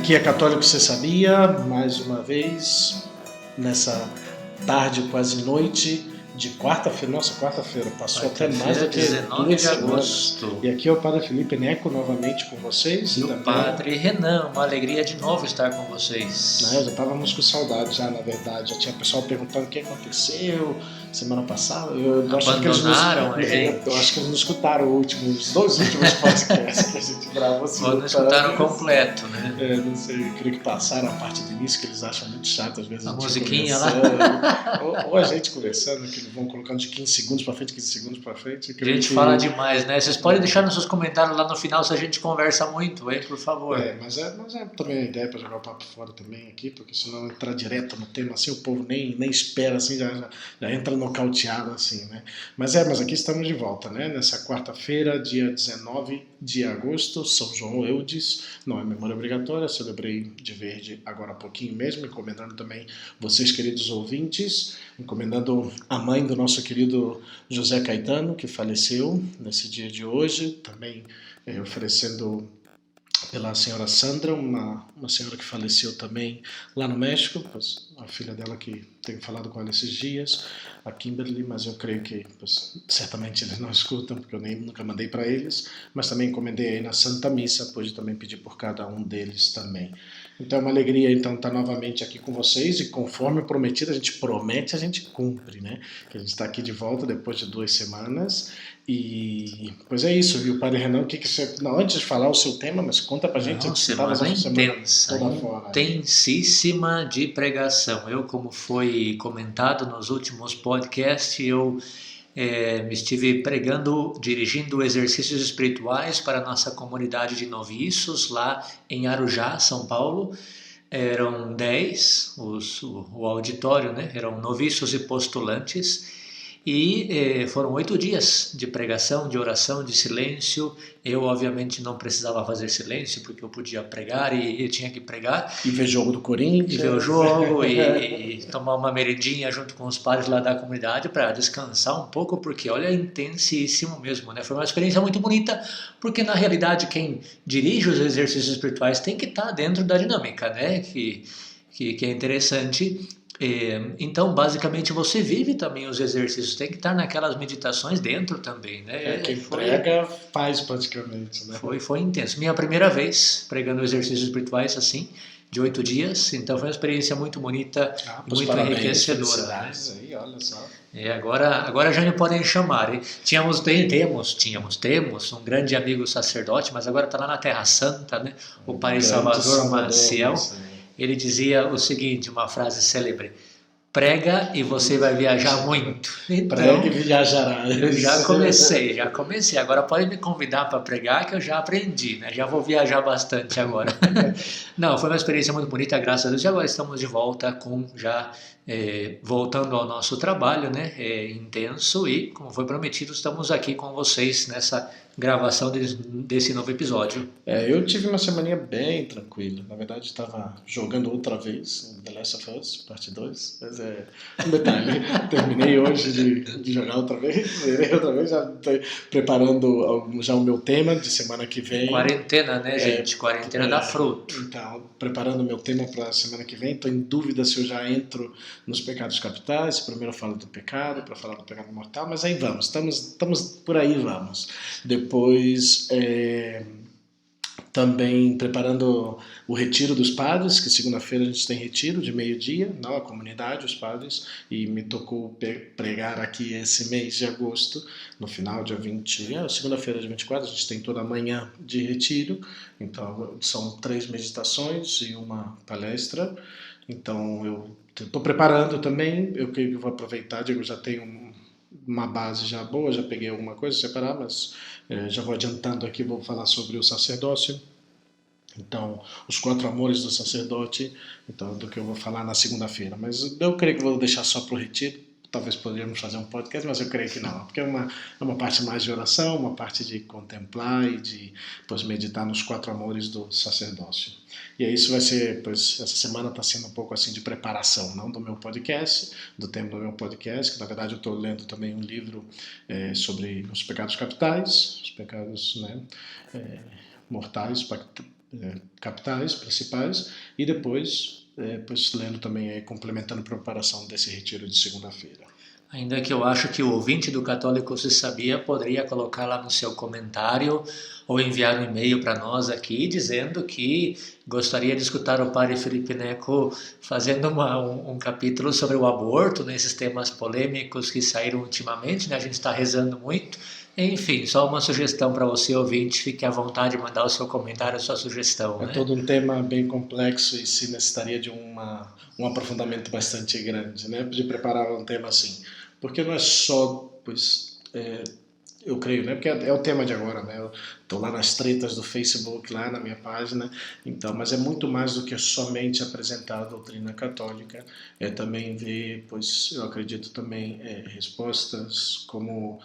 Aqui é Católico Você Sabia, mais uma vez, nessa tarde, quase noite de quarta-feira. Nossa, quarta-feira, passou até mais do que 19 2 de semanas. agosto. E aqui é o Padre Felipe Neco novamente com vocês. E o também, Padre Renan, uma alegria de novo estar com vocês. Já estávamos com saudade já, na verdade. Já tinha pessoal perguntando o que aconteceu semana passada. Abandonaram a gente. Eu acho que eles não escutaram os dois últimos podcasts que a gente gravou. Ou não escutaram completo, né? Não sei, eu creio que passaram a parte do início, que eles acham muito chato, às vezes A gente musiquinha lá. Ou a gente conversando, que vão colocando de 15 segundos para frente, 15 segundos para frente. A gente fala demais, né? Vocês podem deixar nos seus comentários lá no final se a gente conversa muito, hein, por favor. Mas é também a ideia para jogar o papo fora também aqui, porque senão entrar direto no tema assim, o povo nem espera, assim, já entra nocauteado, assim, né? Mas aqui estamos de volta, né? Nessa quarta-feira, dia 19 de agosto, São João Eudes, não é memória obrigatória, celebrei de verde agora há pouquinho mesmo, encomendando também vocês, queridos ouvintes, encomendando a mãe do nosso querido José Caetano, que faleceu nesse dia de hoje, também oferecendo pela senhora Sandra, uma senhora que faleceu também lá no México, a filha dela que tenho falado com ela esses dias, a Kimberly, mas eu creio que certamente eles não escutam, porque eu nunca mandei para eles, mas também encomendei aí na Santa Missa, pude também pedir por cada um deles também. Então é uma alegria então estar novamente aqui com vocês, e conforme prometido, a gente promete, a gente cumpre, né? Que a gente está aqui de volta depois de 2 semanas, e pois é isso, viu, Padre Renan, o que você... Não, antes de falar o seu tema, mas conta pra gente. Uma semana intensa, intensíssima de pregação. Eu, como foi comentado nos últimos podcasts, eu me estive dirigindo exercícios espirituais para a nossa comunidade de noviços lá em Arujá, São Paulo. Eram 10, o auditório, né? Eram noviços e postulantes. E foram 8 dias de pregação, de oração, de silêncio. Eu, obviamente, não precisava fazer silêncio, porque eu podia pregar e tinha que pregar. E ver jogo do Corinthians. E ver o jogo, e tomar uma meredinha junto com os padres lá da comunidade para descansar um pouco, porque, olha, é intensíssimo mesmo, né? Foi uma experiência muito bonita, porque, na realidade, quem dirige os exercícios espirituais tem que estar dentro da dinâmica, né? Que é interessante. Então, basicamente, você vive também os exercícios, tem que estar naquelas meditações dentro também, né? Quem prega faz praticamente, né? Foi intenso. Minha primeira vez pregando exercícios espirituais assim, de 8 dias, então foi uma experiência muito bonita, muito enriquecedora. Né? Aí, olha só. Agora já me podem chamar. Hein? Temos um grande amigo sacerdote, mas agora está lá na Terra Santa, né? O Padre Salvador Maciel. Ele dizia o seguinte, uma frase célebre: prega e você vai viajar muito. Então, prega e viajará. Eu já comecei. Agora pode me convidar para pregar, que eu já aprendi, né? Já vou viajar bastante agora. Não, foi uma experiência muito bonita, graças a Deus. E agora estamos de volta voltando ao nosso trabalho, né? Intenso, e, como foi prometido, estamos aqui com vocês nessa gravação desse novo episódio. Eu tive uma semaninha bem tranquila. Na verdade, estava jogando outra vez The Last of Us, parte 2. Mas um detalhe, terminei hoje de jogar outra vez, já estou preparando já o meu tema de semana que vem. Quarentena, né, gente? Quarentena dá fruto. Então, preparando o meu tema para a semana que vem, estou em dúvida se eu já entro nos pecados capitais. Primeiro eu falo do pecado, para falar do pecado mortal, mas aí vamos, estamos por aí, vamos. Depois, também preparando o retiro dos padres, que segunda-feira a gente tem retiro de meio-dia, a comunidade, os padres, e me tocou pregar aqui esse mês de agosto, no final, dia 20, segunda-feira, dia 24, a gente tem toda a manhã de retiro, então são 3 meditações e uma palestra, então eu estou preparando também, eu creio que vou aproveitar, já tenho uma base já boa, já peguei alguma coisa separar, mas já vou adiantando aqui, vou falar sobre o sacerdócio. Então, os 4 amores do sacerdote, então, do que eu vou falar na segunda-feira. Mas eu creio que vou deixar só para o retiro. Talvez poderíamos fazer um podcast, mas eu creio que não, porque é uma parte mais de oração, uma parte de contemplar e de meditar nos 4 amores do sacerdócio. E aí isso vai ser, essa semana está sendo um pouco assim de preparação, não do meu podcast, do tema do meu podcast, que na verdade eu estou lendo também um livro sobre os pecados capitais, os pecados mortais, capitais principais, e depois lendo também, complementando a preparação desse retiro de segunda-feira. Ainda que eu acho que o ouvinte do Católico Se Sabia poderia colocar lá no seu comentário ou enviar um e-mail para nós aqui dizendo que gostaria de escutar o Padre Felipe Neco fazendo um capítulo sobre o aborto, nesses temas polêmicos que saíram ultimamente, né? A gente está rezando muito. Enfim, só uma sugestão para você, ouvinte, fique à vontade de mandar o seu comentário, a sua sugestão. É, né? todo um tema bem complexo e se necessitaria de um aprofundamento bastante grande, né, de preparar um tema assim. Porque não é só, eu creio, né, porque é o tema de agora, né, eu estou lá nas tretas do Facebook, lá na minha página, então, mas é muito mais do que somente apresentar a doutrina católica, é também ver, pois eu acredito também, respostas como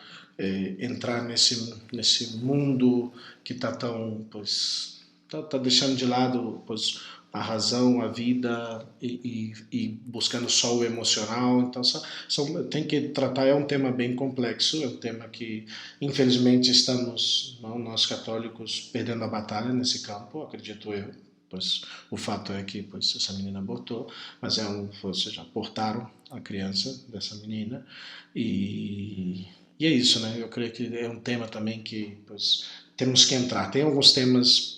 entrar nesse mundo que está tão, pois, tá deixando de lado, pois, a razão, a vida e buscando só o emocional. Então tem que tratar, é um tema bem complexo, é um tema que infelizmente estamos, nós católicos, perdendo a batalha nesse campo, acredito eu. Pois o fato é que, pois, essa menina abortou, mas ou seja, abortaram a criança dessa menina, e é isso, né? Eu creio que é um tema também que, pois, temos que entrar. Tem alguns temas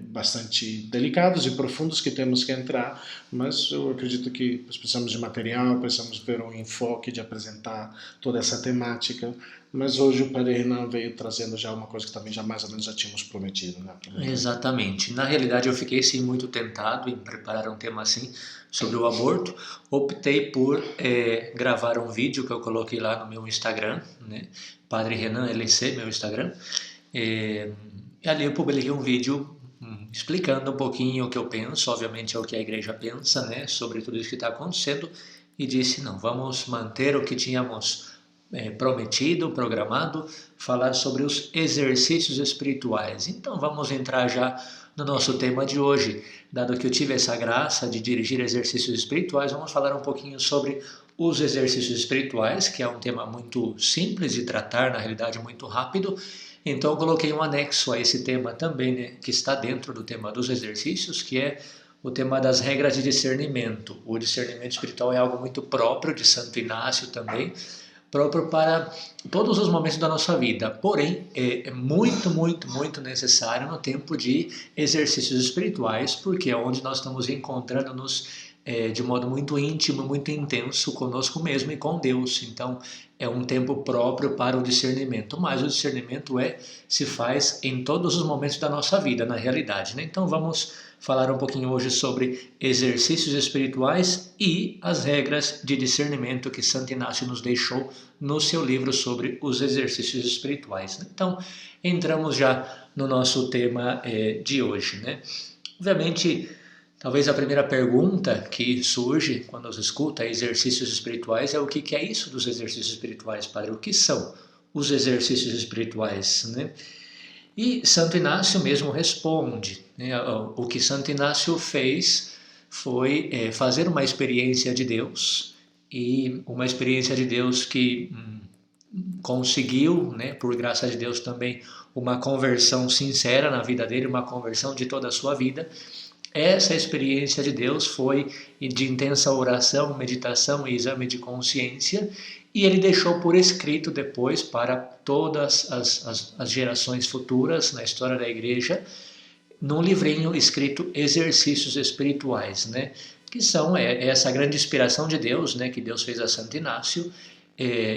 bastante delicados e profundos que temos que entrar, mas eu acredito que precisamos de material, precisamos ver um enfoque de apresentar toda essa temática. Mas hoje o Padre Renan veio trazendo já uma coisa que também já mais ou menos já tínhamos prometido, né? Exatamente. Na realidade, eu fiquei sim muito tentado em preparar um tema assim sobre o aborto. Optei por gravar um vídeo que eu coloquei lá no meu Instagram, né? Padre Renan LC, meu Instagram. E ali eu publiquei um vídeo explicando um pouquinho o que eu penso, obviamente é o que a igreja pensa, né, sobre tudo isso que está acontecendo, e disse, não, vamos manter o que tínhamos prometido, programado, falar sobre os exercícios espirituais. Então vamos entrar já no nosso tema de hoje. Dado que eu tive essa graça de dirigir exercícios espirituais, vamos falar um pouquinho sobre os exercícios espirituais, que é um tema muito simples de tratar, na realidade muito rápido. Então eu coloquei um anexo a esse tema também, né, que está dentro do tema dos exercícios, que é o tema das regras de discernimento. O discernimento espiritual é algo muito próprio de Santo Inácio também, próprio para todos os momentos da nossa vida, porém é muito, muito, muito necessário no tempo de exercícios espirituais, porque é onde nós estamos encontrando-nos de modo muito íntimo, muito intenso conosco mesmo e com Deus. Então é um tempo próprio para o discernimento, mas o discernimento se faz em todos os momentos da nossa vida, na realidade, né? Então vamos falar um pouquinho hoje sobre exercícios espirituais e as regras de discernimento que Santo Inácio nos deixou no seu livro sobre os exercícios espirituais. Então, entramos já no nosso tema de hoje, né? Obviamente, talvez a primeira pergunta que surge quando se escuta exercícios espirituais é o que é isso dos exercícios espirituais, padre? O que são os exercícios espirituais, né? E Santo Inácio mesmo responde, né? O que Santo Inácio fez foi fazer uma experiência de Deus, e uma experiência de Deus que conseguiu, né, por graça de Deus também, uma conversão sincera na vida dele, uma conversão de toda a sua vida. Essa experiência de Deus foi de intensa oração, meditação e exame de consciência, e ele deixou por escrito depois para todas as gerações futuras na história da igreja, num livrinho escrito Exercícios Espirituais, né? Que são essa grande inspiração de Deus, né? Que Deus fez a Santo Inácio.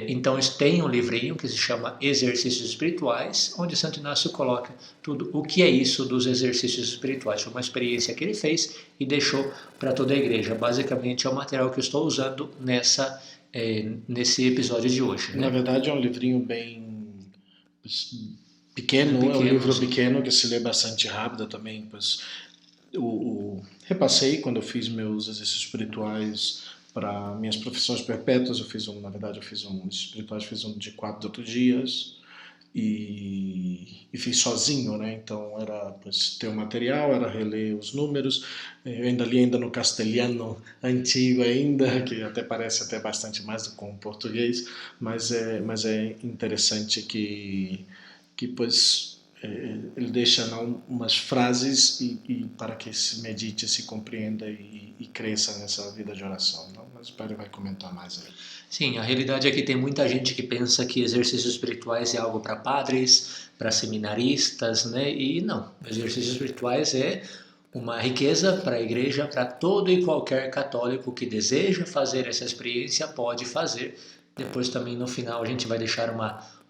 Então tem um livrinho que se chama Exercícios Espirituais, onde Santo Inácio coloca tudo o que é isso dos exercícios espirituais. Foi uma experiência que ele fez e deixou para toda a igreja. Basicamente é o material que eu estou usando nesse episódio de hoje, né? Na verdade é um livrinho bem pequeno, é um livro pequeno que se lê bastante rápido também, pois repassei quando eu fiz meus exercícios espirituais para minhas profissões perpétuas. Na verdade eu fiz um espirituais, fiz um de 4 dias e fiz sozinho, né? Então era, pois, ter o material, era reler os números. Eu ainda li no castelhano antigo ainda, que até parece até bastante mais do que com o português, mas é interessante que pois ele deixa umas frases para que se medite, se compreenda e cresça nessa vida de oração. Não? Mas o Padre vai comentar mais aí. Sim, a realidade é que tem muita gente que pensa que exercícios espirituais é algo para padres, para seminaristas, né? E não, exercícios espirituais é uma riqueza para a igreja, para todo e qualquer católico que deseja fazer essa experiência pode fazer. Depois também no final a gente vai deixar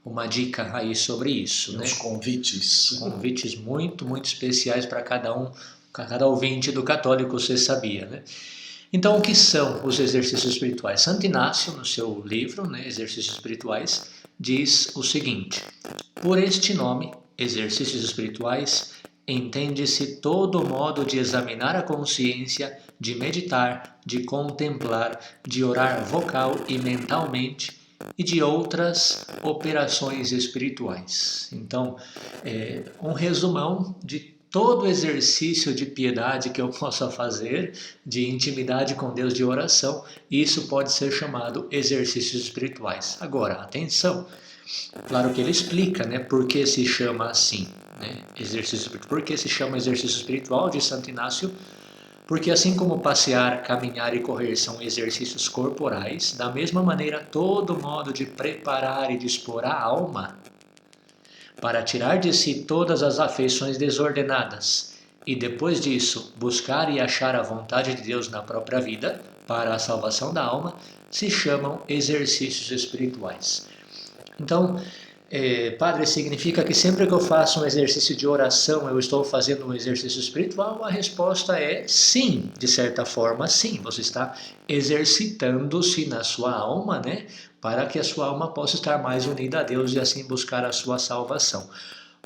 uma dica aí sobre isso. Uns convites. Convites muito, muito especiais para cada ouvinte do católico, você sabia, né? Então, o que são os exercícios espirituais? Santo Inácio, no seu livro, né, Exercícios Espirituais, diz o seguinte: por este nome, exercícios espirituais, entende-se todo modo de examinar a consciência, de meditar, de contemplar, de orar vocal e mentalmente e de outras operações espirituais. Então, um resumão de todo exercício de piedade que eu possa fazer, de intimidade com Deus, de oração, isso pode ser chamado exercícios espirituais. Agora, atenção, claro que ele explica, né, por que se chama assim, né, por que se chama exercício espiritual de Santo Inácio? Porque assim como passear, caminhar e correr são exercícios corporais, da mesma maneira todo modo de preparar e dispor a alma para tirar de si todas as afeições desordenadas e depois disso buscar e achar a vontade de Deus na própria vida para a salvação da alma, se chamam exercícios espirituais. Então, Padre, significa que sempre que eu faço um exercício de oração, eu estou fazendo um exercício espiritual? A resposta é sim, de certa forma sim. Você está exercitando-se na sua alma, né? Para que a sua alma possa estar mais unida a Deus e assim buscar a sua salvação.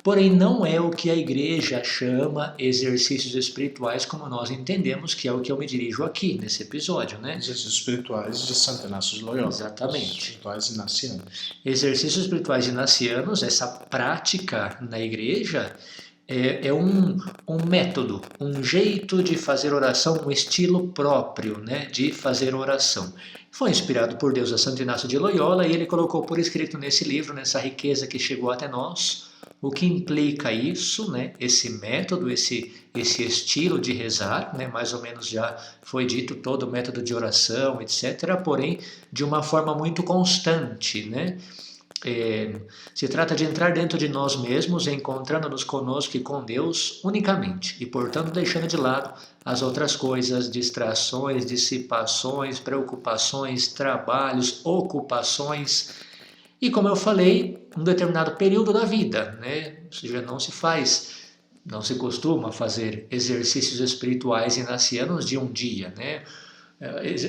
Porém, não é o que a igreja chama exercícios espirituais como nós entendemos, que é o que eu me dirijo aqui nesse episódio, né? Exercícios espirituais de Santo Inácio de Loyola. Exatamente. Espirituais inacianos. Exercícios espirituais inacianos, essa prática na igreja, é um método, um jeito de fazer oração, um estilo próprio, né, de fazer oração. Foi inspirado por Deus a Santo Inácio de Loyola e ele colocou por escrito nesse livro, nessa riqueza que chegou até nós, o que implica isso, né, esse método, esse estilo de rezar, né, mais ou menos já foi dito todo o método de oração, etc., porém de uma forma muito constante, né? Se trata de entrar dentro de nós mesmos, encontrando-nos conosco e com Deus unicamente, e portanto deixando de lado as outras coisas, distrações, dissipações, preocupações, trabalhos, ocupações, e como eu falei, um determinado período da vida, né? Ou seja, não se costuma fazer exercícios espirituais inacianos de um dia, né?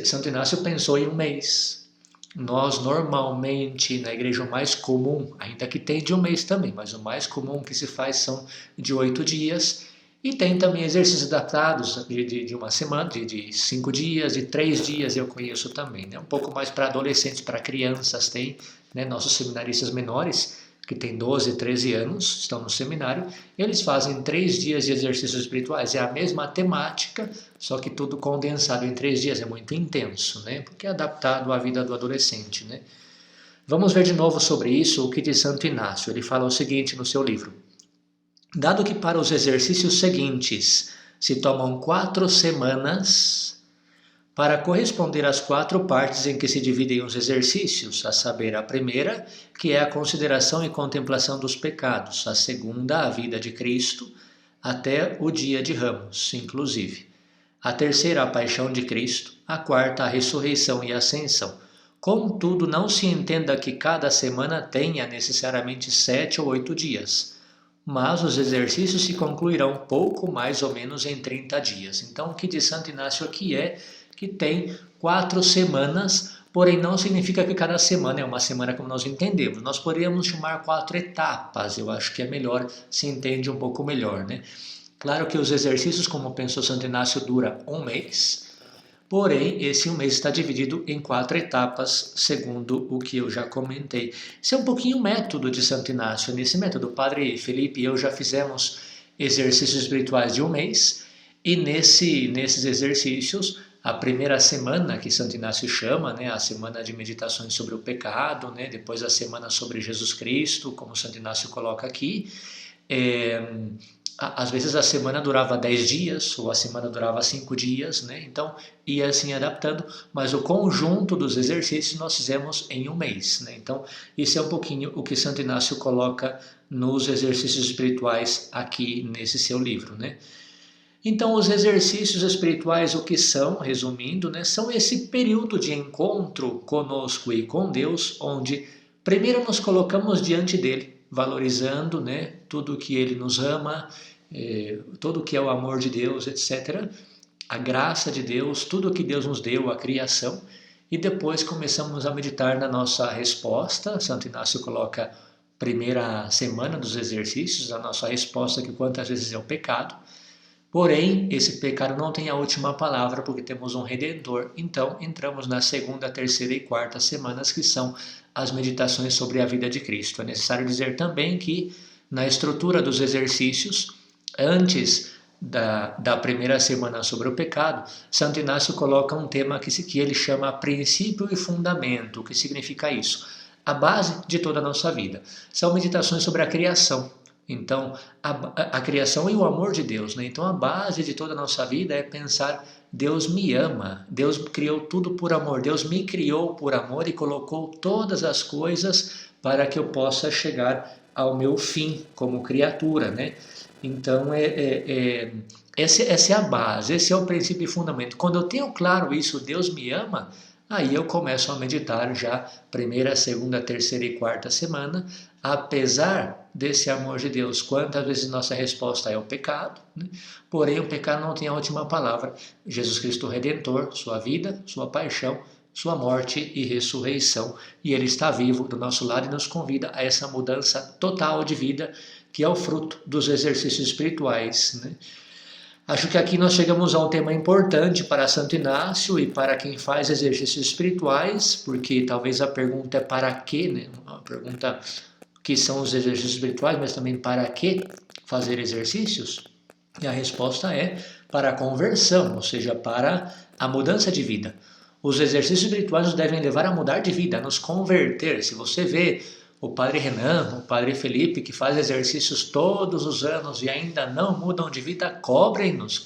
Santo Inácio pensou em um mês. Nós normalmente na igreja o mais comum, ainda que tem de um mês também, mas o mais comum que se faz são de 8 dias e tem também exercícios adaptados de uma semana, de 5 dias, de 3 dias eu conheço também, né? Um pouco mais para adolescentes, para crianças tem, né? Nossos seminaristas menores que têm 12, 13 anos, estão no seminário, eles fazem 3 dias de exercícios espirituais, é a mesma temática, só que tudo condensado em 3 dias, é muito intenso, né? Porque é adaptado à vida do adolescente, né? Vamos ver de novo sobre isso o que diz Santo Inácio. Ele fala o seguinte no seu livro: dado que para os exercícios seguintes se tomam 4 semanas para corresponder às 4 partes em que se dividem os exercícios, a saber, a primeira, que é a consideração e contemplação dos pecados, a segunda, a vida de Cristo, até o dia de Ramos, inclusive. A terceira, a paixão de Cristo, a quarta, a ressurreição e a ascensão. Contudo, não se entenda que cada semana tenha necessariamente 7 ou 8 dias, mas os exercícios se concluirão pouco mais ou menos em 30 dias. Então, o que diz Santo Inácio aqui é que tem 4 semanas, porém não significa que cada semana é uma semana como nós entendemos. Nós poderíamos chamar 4 etapas, eu acho que é melhor, se entende um pouco melhor, né? Claro que os exercícios, como pensou Santo Inácio, dura um mês, porém esse um mês está dividido em 4 etapas, segundo o que eu já comentei. Esse é um pouquinho o método de Santo Inácio. Nesse método, o Padre Felipe e eu já fizemos exercícios espirituais de um mês, e nesses exercícios, a primeira semana que Santo Inácio chama, né, a semana de meditações sobre o pecado, né, depois a semana sobre Jesus Cristo, como Santo Inácio coloca aqui, Às vezes a semana durava 10 dias, ou a semana durava 5 dias, né? Então ia assim adaptando, mas o conjunto dos exercícios nós fizemos em um mês, né? Então isso é um pouquinho o que Santo Inácio coloca nos exercícios espirituais aqui nesse seu livro, né? Então os exercícios espirituais, o que são, resumindo, né? São esse período de encontro conosco e com Deus, onde primeiro nos colocamos diante dele, valorizando, né, tudo que ele nos ama, tudo que é o amor de Deus, etc. A graça de Deus, tudo que Deus nos deu, a criação. E depois começamos a meditar na nossa resposta. Santo Inácio coloca primeira semana dos exercícios, a nossa resposta, que quantas vezes é o pecado. Porém, esse pecado não tem a última palavra, porque temos um Redentor. Então, entramos na segunda, terceira e quarta semanas, que são as meditações sobre a vida de Cristo. É necessário dizer também que, na estrutura dos exercícios, antes da primeira semana sobre o pecado, Santo Inácio coloca um tema que ele chama princípio e fundamento. O que significa isso? A base de toda a nossa vida. São meditações sobre a criação. Então, a criação e o amor de Deus, né? Então, a base de toda a nossa vida é pensar: Deus me ama, Deus criou tudo por amor, Deus me criou por amor e colocou todas as coisas para que eu possa chegar ao meu fim como criatura, né? Então, essa é a base, esse é o princípio e fundamento. Quando eu tenho claro isso, Deus me ama, aí eu começo a meditar já primeira, segunda, terceira e quarta semana, apesar desse amor de Deus. Quantas vezes nossa resposta é o pecado, né? Porém o pecado não tem a última palavra. Jesus Cristo Redentor, sua vida, sua paixão, sua morte e ressurreição, e Ele está vivo do nosso lado e nos convida a essa mudança total de vida, que é o fruto dos exercícios espirituais, né? Acho que aqui nós chegamos a um tema importante para Santo Inácio e para quem faz exercícios espirituais, porque talvez a pergunta é para quê, né? Uma pergunta que são os exercícios espirituais, mas também para que fazer exercícios? E a resposta é para a conversão, ou seja, para a mudança de vida. Os exercícios espirituais nos devem levar a mudar de vida, a nos converter. Se você vê o Padre Renan, o Padre Felipe, que faz exercícios todos os anos e ainda não mudam de vida, cobrem-nos,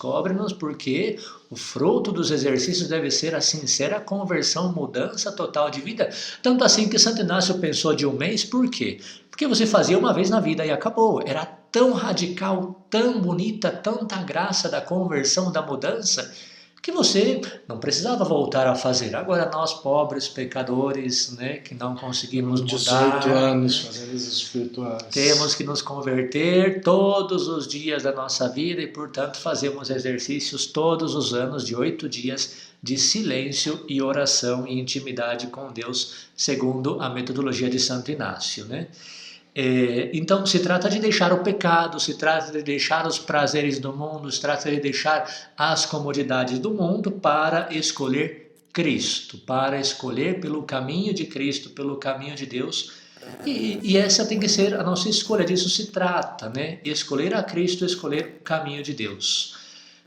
porque o fruto dos exercícios deve ser a sincera conversão, mudança total de vida. Tanto assim que Santo Inácio pensou de um mês, por quê? Porque você fazia uma vez na vida e acabou. Era tão radical, tão bonita, tanta graça da conversão, da mudança, que você não precisava voltar a fazer. Agora nós, pobres pecadores, né, que não conseguimos 18 mudar, anos né, fazendo exercícios espirituais, temos que nos converter todos os dias da nossa vida e, portanto, fazemos exercícios todos os anos de 8 dias de silêncio e oração e intimidade com Deus, segundo a metodologia de Santo Inácio, né? Então se trata de deixar o pecado, se trata de deixar os prazeres do mundo, se trata de deixar as comodidades do mundo para escolher Cristo, para escolher pelo caminho de Cristo, pelo caminho de Deus. E essa tem que ser a nossa escolha, disso se trata, né? Escolher a Cristo, escolher o caminho de Deus.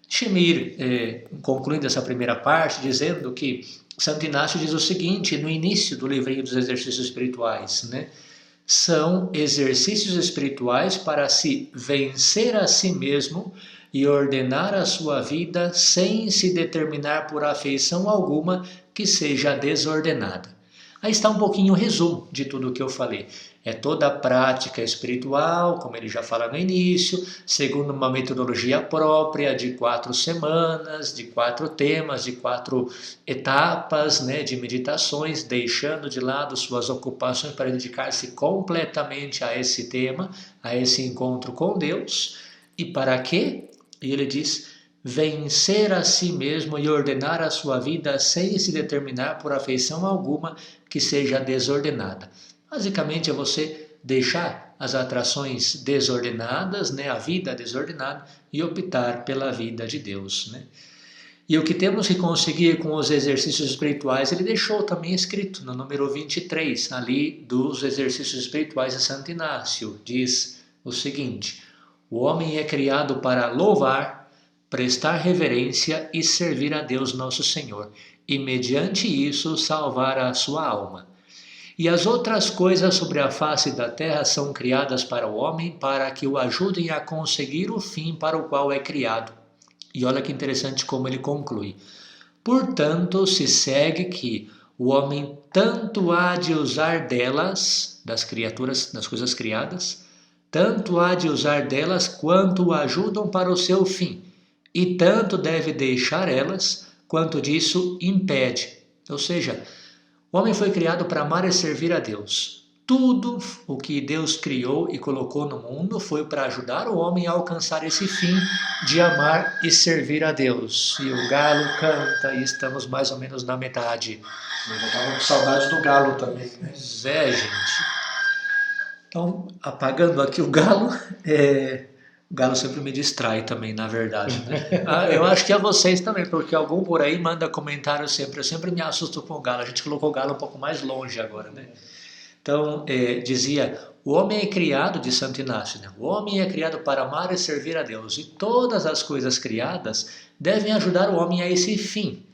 Deixa-me ir concluindo essa primeira parte, dizendo que Santo Inácio diz o seguinte, no início do livrinho dos exercícios espirituais, né? São exercícios espirituais para se vencer a si mesmo e ordenar a sua vida sem se determinar por afeição alguma que seja desordenada. Aí está um pouquinho o resumo de tudo o que eu falei. É toda a prática espiritual, como ele já fala no início, segundo uma metodologia própria de 4 semanas, de 4 temas, de 4 etapas, né, de meditações, deixando de lado suas ocupações para dedicar-se completamente a esse tema, a esse encontro com Deus. E para quê? E ele diz: vencer a si mesmo e ordenar a sua vida sem se determinar por afeição alguma que seja desordenada. Basicamente é você deixar as atrações desordenadas, né, a vida desordenada, e optar pela vida de Deus, né? E o que temos que conseguir com os exercícios espirituais, ele deixou também escrito no número 23, ali dos exercícios espirituais de Santo Inácio. Diz o seguinte: o homem é criado para louvar, prestar reverência e servir a Deus nosso Senhor, e mediante isso salvar a sua alma. E as outras coisas sobre a face da terra são criadas para o homem, para que o ajudem a conseguir o fim para o qual é criado. E olha que interessante como ele conclui. Portanto, se segue que o homem tanto há de usar delas, das criaturas, das coisas criadas, tanto há de usar delas quanto o ajudam para o seu fim, e tanto deve deixar elas, quanto disso impede. Ou seja, o homem foi criado para amar e servir a Deus. Tudo o que Deus criou e colocou no mundo foi para ajudar o homem a alcançar esse fim de amar e servir a Deus. E o galo canta e estamos mais ou menos na metade. Eu estava com saudade do galo também, né? Pois é, gente. Então, apagando aqui o galo, o galo sempre me distrai também, na verdade, né? Eu acho que a vocês também, porque algum por aí manda comentário sempre. Eu sempre me assusto com o galo. A gente colocou o galo um pouco mais longe agora, né? Então, dizia, o homem é criado, de Santo Inácio, né? O homem é criado para amar e servir a Deus, e todas as coisas criadas devem ajudar o homem a esse fim.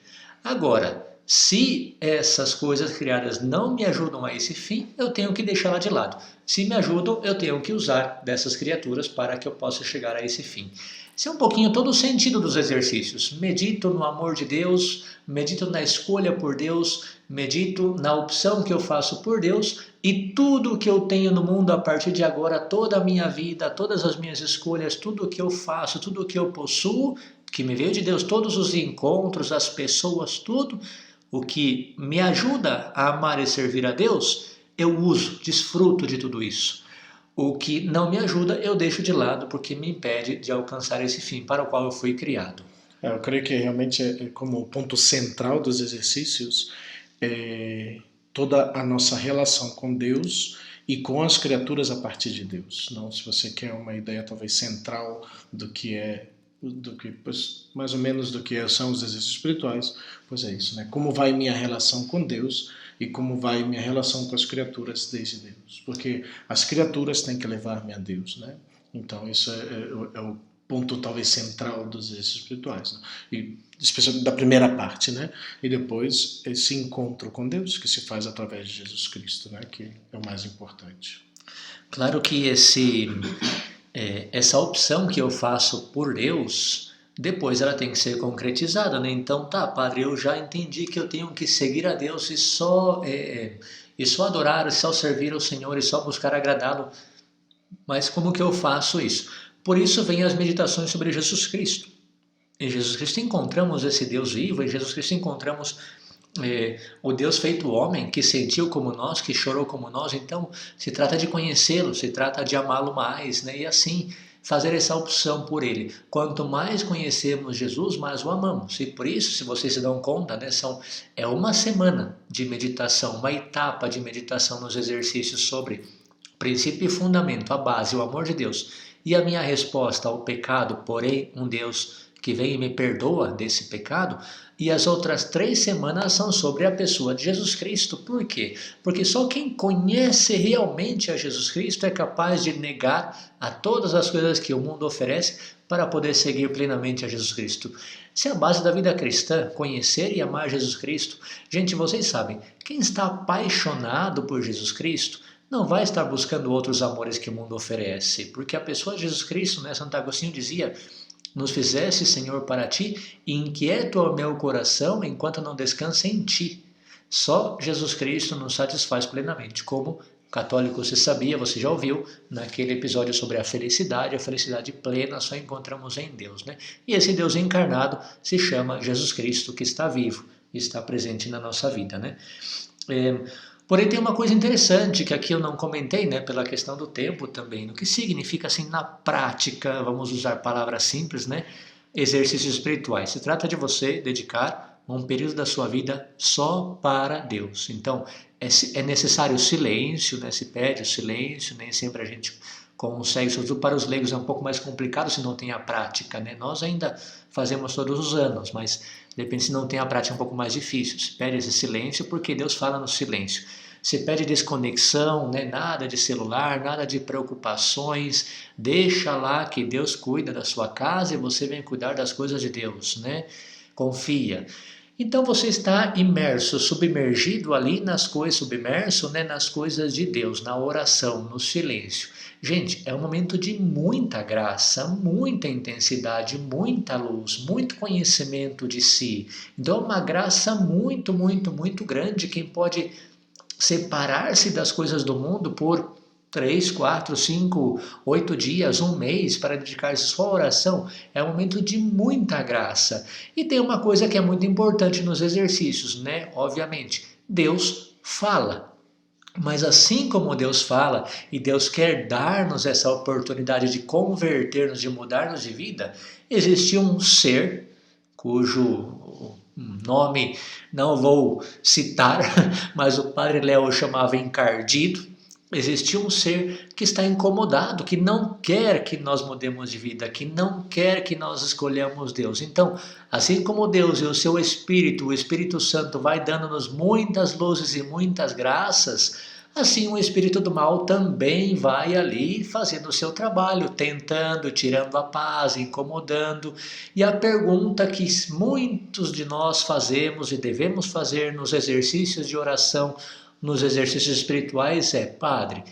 Agora, se essas coisas criadas não me ajudam a esse fim, eu tenho que deixá-la de lado. Se me ajudam, eu tenho que usar dessas criaturas para que eu possa chegar a esse fim. Esse é um pouquinho todo o sentido dos exercícios. Medito no amor de Deus, medito na escolha por Deus, medito na opção que eu faço por Deus, e tudo que eu tenho no mundo a partir de agora, toda a minha vida, todas as minhas escolhas, tudo o que eu faço, tudo o que eu possuo, que me veio de Deus, todos os encontros, as pessoas, tudo o que me ajuda a amar e servir a Deus, eu uso, desfruto de tudo isso. O que não me ajuda, eu deixo de lado porque me impede de alcançar esse fim para o qual eu fui criado. Eu creio que realmente como ponto central dos exercícios toda a nossa relação com Deus e com as criaturas a partir de Deus. Não, se você quer uma ideia talvez central do que mais ou menos do que são os exercícios espirituais, pois é isso, né? Como vai minha relação com Deus e como vai minha relação com as criaturas desde Deus, porque as criaturas têm que levar-me a Deus, né? Então isso é o ponto talvez central dos exercícios espirituais, né? E especialmente da primeira parte, né? E depois esse encontro com Deus que se faz através de Jesus Cristo, né? Que é o mais importante. Claro que essa opção que eu faço por Deus, depois ela tem que ser concretizada, né? Então, tá, padre, eu já entendi que eu tenho que seguir a Deus e só adorar, e só servir ao Senhor e só buscar agradá-lo. Mas como que eu faço isso? Por isso vem as meditações sobre Jesus Cristo. Em Jesus Cristo encontramos esse Deus vivo, em Jesus Cristo encontramos o Deus feito homem, que sentiu como nós, que chorou como nós. Então se trata de conhecê-lo, se trata de amá-lo mais, né? E assim fazer essa opção por ele. Quanto mais conhecemos Jesus, mais o amamos. E por isso, se vocês se dão conta, né, é uma semana de meditação, uma etapa de meditação nos exercícios sobre princípio e fundamento, a base, o amor de Deus. E a minha resposta ao pecado, porém um Deus que vem e me perdoa desse pecado. E as outras 3 semanas são sobre a pessoa de Jesus Cristo. Por quê? Porque só quem conhece realmente a Jesus Cristo é capaz de negar a todas as coisas que o mundo oferece para poder seguir plenamente a Jesus Cristo. Essa é a base da vida cristã, conhecer e amar Jesus Cristo. Gente, vocês sabem, quem está apaixonado por Jesus Cristo não vai estar buscando outros amores que o mundo oferece, porque a pessoa de Jesus Cristo, né, Santo Agostinho dizia: nos fizeste, Senhor, para ti, e inquieto é o meu coração enquanto não descansa em ti. Só Jesus Cristo nos satisfaz plenamente. Como católico você sabia, você já ouviu naquele episódio sobre a felicidade plena só encontramos em Deus, né? E esse Deus encarnado se chama Jesus Cristo, que está vivo e está presente na nossa vida, né? Porém, tem uma coisa interessante que aqui eu não comentei, né, pela questão do tempo também. O que significa, assim, na prática, vamos usar palavras simples, né, exercícios espirituais. Se trata de você dedicar um período da sua vida só para Deus. Então, é necessário o silêncio, né, se pede o silêncio, nem sempre a gente consegue, sobretudo para os leigos é um pouco mais complicado se não tem a prática, né? Nós ainda fazemos todos os anos, mas de repente se não tem a prática é um pouco mais difícil. Se pede esse silêncio porque Deus fala no silêncio. Se pede desconexão, né? Nada de celular, nada de preocupações, deixa lá que Deus cuida da sua casa e você vem cuidar das coisas de Deus, né? Confia. Então você está imerso, submergido ali nas coisas, submerso, né, nas coisas de Deus, na oração, no silêncio. Gente, é um momento de muita graça, muita intensidade, muita luz, muito conhecimento de si. Então é uma graça muito, muito, muito grande. Quem pode separar-se das coisas do mundo por 3, 4, 5, 8 dias, um mês para dedicar-se só à oração, é um momento de muita graça. E tem uma coisa que é muito importante nos exercícios, né? Obviamente, Deus fala. Mas assim como Deus fala e Deus quer dar-nos essa oportunidade de converter-nos, de mudar-nos de vida, existe um ser cujo nome não vou citar, mas o Padre Léo o chamava encardido. Existe um ser que está incomodado, que não quer que nós mudemos de vida, que não quer que nós escolhamos Deus. Então, assim como Deus e o seu Espírito, o Espírito Santo, vai dando-nos muitas luzes e muitas graças, assim o espírito do mal também vai ali fazendo o seu trabalho, tentando, tirando a paz, incomodando. E a pergunta que muitos de nós fazemos e devemos fazer nos exercícios de oração, nos exercícios espirituais é: Padre,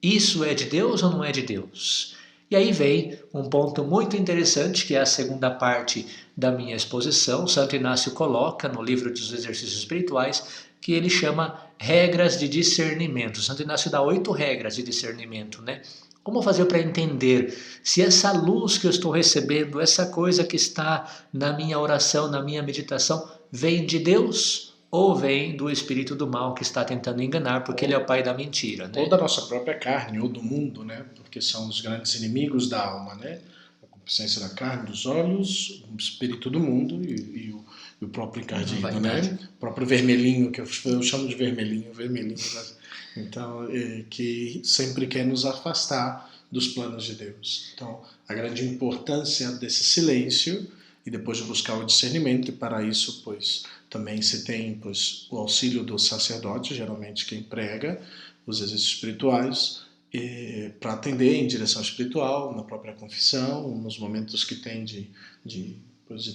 isso é de Deus ou não é de Deus? E aí vem um ponto muito interessante, que é a segunda parte da minha exposição. Santo Inácio coloca no livro dos exercícios espirituais, que ele chama regras de discernimento. Santo Inácio dá 8 regras de discernimento, né? Como fazer para entender se essa luz que eu estou recebendo, essa coisa que está na minha oração, na minha meditação, vem de Deus ou vem do espírito do mal que está tentando enganar, porque ele é o pai da mentira, né? Ou da nossa própria carne, ou do mundo, né? Porque são os grandes inimigos da alma, né? A concupiscência da carne, dos olhos, o espírito do mundo e o próprio encardido, né? O próprio vermelhinho, que eu chamo de vermelhinho. Então, que sempre quer nos afastar dos planos de Deus. Então, a grande importância desse silêncio e depois de buscar o discernimento, e para isso, pois, também se tem, pois, o auxílio do sacerdote, geralmente quem prega os exercícios espirituais, para atender em direção espiritual, na própria confissão, nos momentos que tem de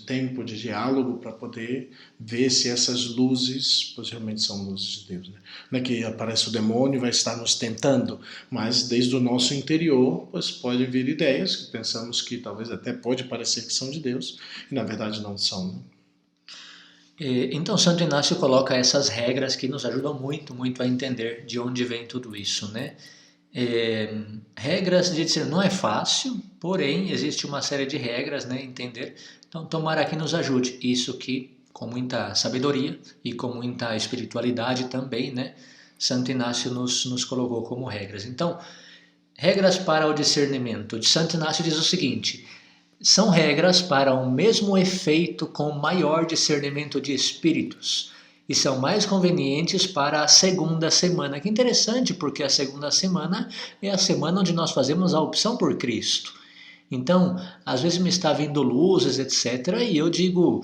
tempo, de diálogo, para poder ver se essas luzes, pois realmente são luzes de Deus, né? Não é que aparece o demônio e vai estar nos tentando, mas desde o nosso interior, pois pode vir ideias que pensamos que talvez até pode parecer que são de Deus, e na verdade não são, né? Então Santo Inácio coloca essas regras que nos ajudam muito, muito a entender de onde vem tudo isso, né? Regras de dizer, não é fácil, porém existe uma série de regras, né? Entender. Então tomara que nos ajude. Isso que com muita sabedoria e com muita espiritualidade também, né? Santo Inácio nos colocou como regras. Então, regras para o discernimento. De Santo Inácio diz o seguinte: são regras para o mesmo efeito com maior discernimento de espíritos e são mais convenientes para a segunda semana. Que interessante, porque a segunda semana é a semana onde nós fazemos a opção por Cristo. Então, às vezes me está vindo luzes, etc. E eu digo,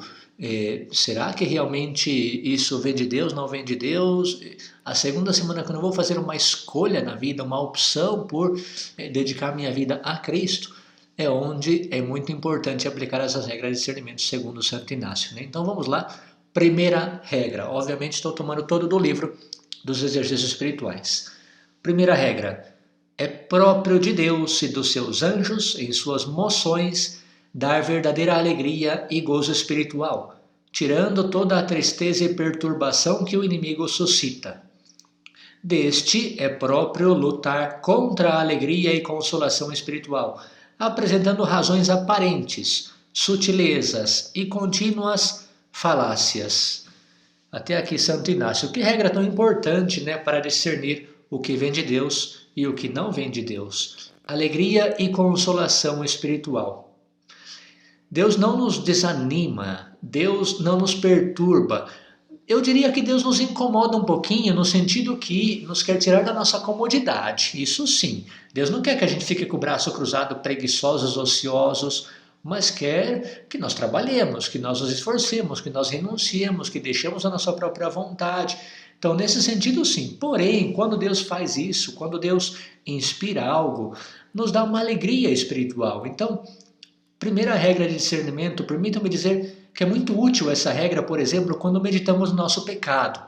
será que realmente isso vem de Deus, não vem de Deus? A segunda semana que eu não vou fazer uma escolha na vida, uma opção por dedicar minha vida a Cristo, é onde é muito importante aplicar essas regras de discernimento segundo Santo Inácio, né? Então vamos lá. Primeira regra. Obviamente estou tomando todo do livro dos exercícios espirituais. Primeira regra. É próprio de Deus e dos seus anjos, em suas moções, dar verdadeira alegria e gozo espiritual, tirando toda a tristeza e perturbação que o inimigo suscita. Deste é próprio lutar contra a alegria e consolação espiritual, apresentando razões aparentes, sutilezas e contínuas falácias. Até aqui Santo Inácio. Que regra tão importante, né, para discernir o que vem de Deus e o que não vem de Deus. Alegria e consolação espiritual. Deus não nos desanima, Deus não nos perturba. Eu diria que Deus nos incomoda um pouquinho, no sentido que nos quer tirar da nossa comodidade. Isso sim. Deus não quer que a gente fique com o braço cruzado, preguiçosos, ociosos, mas quer que nós trabalhemos, que nós nos esforcemos, que nós renunciemos, que deixemos a nossa própria vontade. Então, nesse sentido, sim. Porém, quando Deus faz isso, quando Deus inspira algo, nos dá uma alegria espiritual. Então, primeira regra de discernimento, permitam-me dizer, que é muito útil essa regra, por exemplo, quando meditamos no nosso pecado.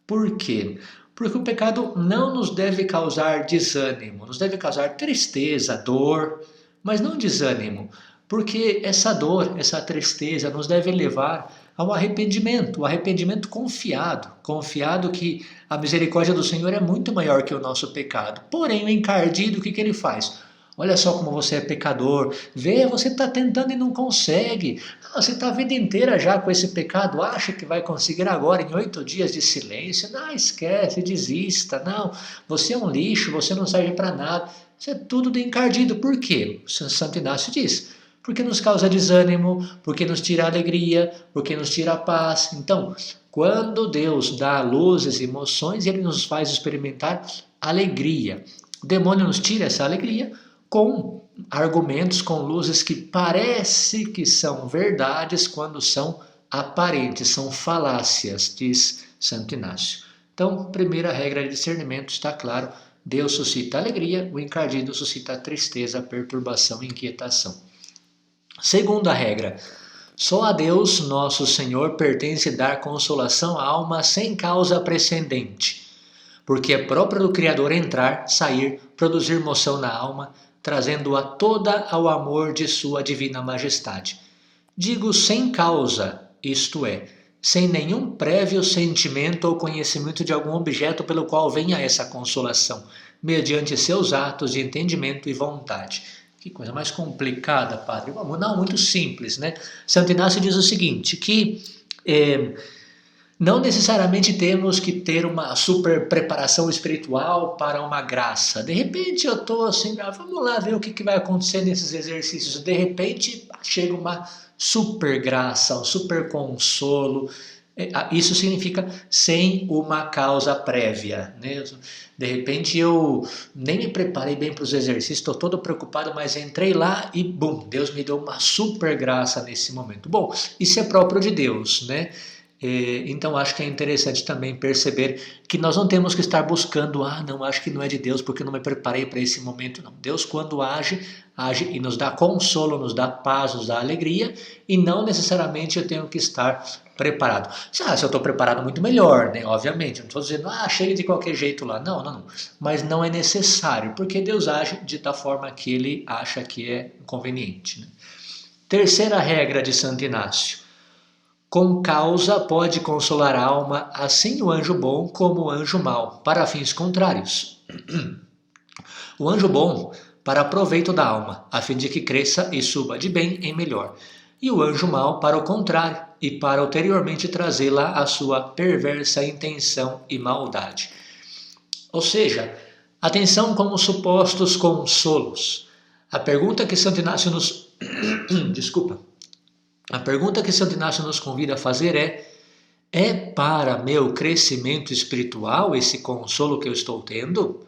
Por quê? Porque o pecado não nos deve causar desânimo, nos deve causar tristeza, dor, mas não desânimo, porque essa dor, essa tristeza nos deve levar ao arrependimento, o arrependimento confiado que a misericórdia do Senhor é muito maior que o nosso pecado. Porém, o encardido, o que ele faz? Olha só como você é pecador, vê, você está tentando e não consegue, você está a vida inteira já com esse pecado, acha que vai conseguir agora em 8 dias de silêncio, não, esquece, desista, não, você é um lixo, você não serve para nada, isso é tudo de encardido. Por quê? Santo Inácio diz, porque nos causa desânimo, porque nos tira a alegria, porque nos tira a paz. Então, quando Deus dá luzes e emoções, Ele nos faz experimentar alegria. O demônio nos tira essa alegria com argumentos, com luzes que parece que são verdades quando são aparentes, são falácias, diz Santo Inácio. Então, primeira regra de discernimento está claro, Deus suscita alegria, o encardido suscita tristeza, perturbação e inquietação. Segunda regra, só a Deus, nosso Senhor, pertence dar consolação à alma sem causa precedente, porque é próprio do Criador entrar, sair, produzir moção na alma, trazendo-a toda ao amor de sua divina majestade. Digo sem causa, isto é, sem nenhum prévio sentimento ou conhecimento de algum objeto pelo qual venha essa consolação, mediante seus atos de entendimento e vontade. Que coisa mais complicada, padre. Não, muito simples, né? Santo Inácio diz o seguinte, que não necessariamente temos que ter uma super preparação espiritual para uma graça. De repente eu estou assim, vamos lá ver o que vai acontecer nesses exercícios. De repente chega uma super graça, um super consolo. Isso significa sem uma causa prévia, né? De repente eu nem me preparei bem para os exercícios, estou todo preocupado, mas entrei lá e bum, Deus me deu uma super graça nesse momento. Bom, isso é próprio de Deus, né? Então acho que é interessante também perceber que nós não temos que estar buscando, não, acho que não é de Deus porque eu não me preparei para esse momento. Não, Deus quando age e nos dá consolo, nos dá paz, nos dá alegria, e não necessariamente eu tenho que estar preparado. Se eu estou preparado, muito melhor, né? Obviamente, não estou dizendo, chega de qualquer jeito lá, não, mas não é necessário, porque Deus age de tal forma que Ele acha que é conveniente, né? Terceira regra de Santo Inácio, com causa pode consolar a alma, assim o anjo bom como o anjo mau, para fins contrários. O anjo bom, para proveito da alma, a fim de que cresça e suba de bem em melhor. E o anjo mau, para o contrário, e para ulteriormente trazê-la à sua perversa intenção e maldade. Ou seja, atenção com os supostos consolos. A pergunta que Santo Inácio nos... A pergunta que Santo Inácio nos convida a fazer é para meu crescimento espiritual esse consolo que eu estou tendo?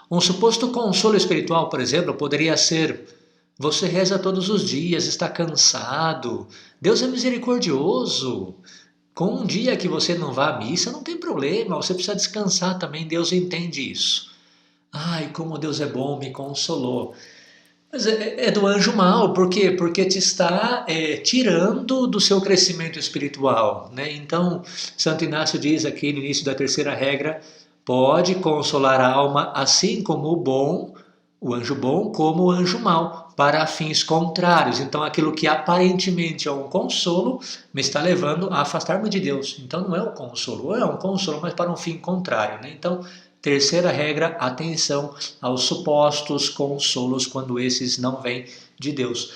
Um suposto consolo espiritual, por exemplo, poderia ser: você reza todos os dias, está cansado, Deus é misericordioso, com um dia que você não vá à missa não tem problema, você precisa descansar também, Deus entende isso. Ai, como Deus é bom, me consolou. Mas é do anjo mau, por quê? Porque te está tirando do seu crescimento espiritual, né? Então, Santo Inácio diz aqui no início da terceira regra, pode consolar a alma assim como o anjo bom, como o anjo mau, para fins contrários. Então, aquilo que aparentemente é um consolo, me está levando a afastar-me de Deus. Então, não é um consolo, é um consolo, mas para um fim contrário, né? Então, terceira regra, atenção aos supostos consolos quando esses não vêm de Deus.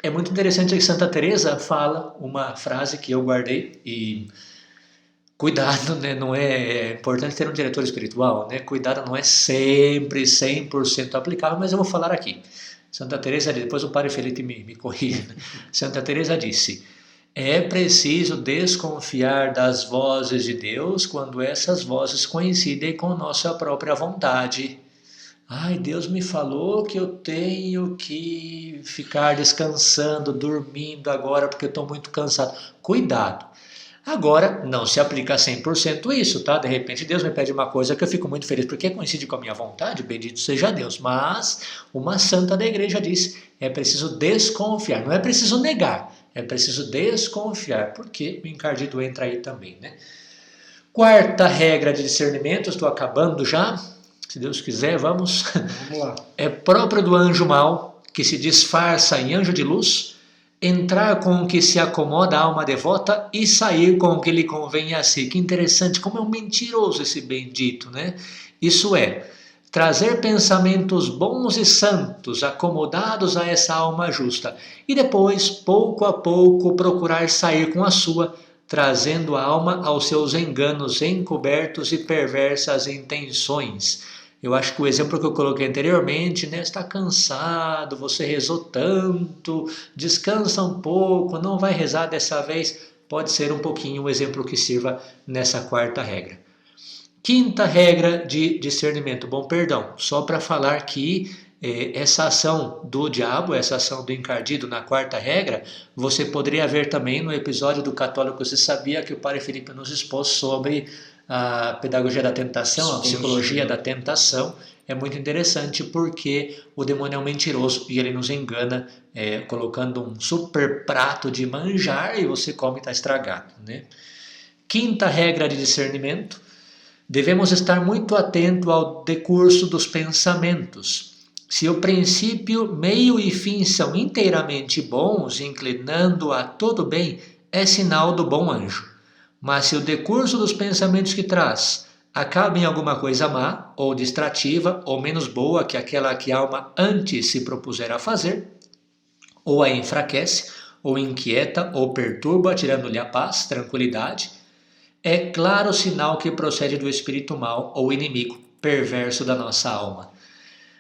É muito interessante que Santa Teresa fala uma frase que eu guardei e cuidado, né? Não é importante ter um diretor espiritual, né? Cuidado não é sempre 100% aplicável, mas eu vou falar aqui. Santa Teresa, depois o Padre Felipe me corrige, né? Santa Teresa disse: é preciso desconfiar das vozes de Deus quando essas vozes coincidem com nossa própria vontade. Ai, Deus me falou que eu tenho que ficar descansando, dormindo agora porque eu estou muito cansado. Cuidado. Agora, não se aplica 100% isso, tá? De repente Deus me pede uma coisa que eu fico muito feliz porque coincide com a minha vontade, bendito seja Deus. Mas uma santa da igreja diz, é preciso desconfiar, não é preciso negar. É preciso desconfiar, porque o encardido entra aí também, né? Quarta regra de discernimento, estou acabando já, se Deus quiser, vamos. Vamos lá. É próprio do anjo mau, que se disfarça em anjo de luz, entrar com o que se acomoda à alma devota e sair com o que lhe convém a si. Que interessante, como é um mentiroso esse bendito, né? Isso é, trazer pensamentos bons e santos, acomodados a essa alma justa, e depois, pouco a pouco, procurar sair com a sua, trazendo a alma aos seus enganos encobertos e perversas intenções. Eu acho que o exemplo que eu coloquei anteriormente, né, está cansado, você rezou tanto, descansa um pouco, não vai rezar dessa vez, pode ser um pouquinho o exemplo que sirva nessa quarta regra. Quinta regra de discernimento, só para falar que essa ação do diabo, essa ação do encardido na quarta regra, você poderia ver também no episódio do Católico Você Sabia, que o Padre Felipe nos expôs sobre a pedagogia da tentação, a psicologia da tentação. É muito interessante porque o demônio é um mentiroso e ele nos engana colocando um super prato de manjar e você come e está estragado, né? Quinta regra de discernimento, devemos estar muito atento ao decurso dos pensamentos. Se o princípio, meio e fim são inteiramente bons, inclinando a todo bem, é sinal do bom anjo. Mas se o decurso dos pensamentos que traz acaba em alguma coisa má, ou distrativa, ou menos boa que aquela que a alma antes se propuser a fazer, ou a enfraquece, ou inquieta, ou perturba, tirando-lhe a paz, tranquilidade, é claro sinal que procede do espírito mau ou inimigo perverso da nossa alma.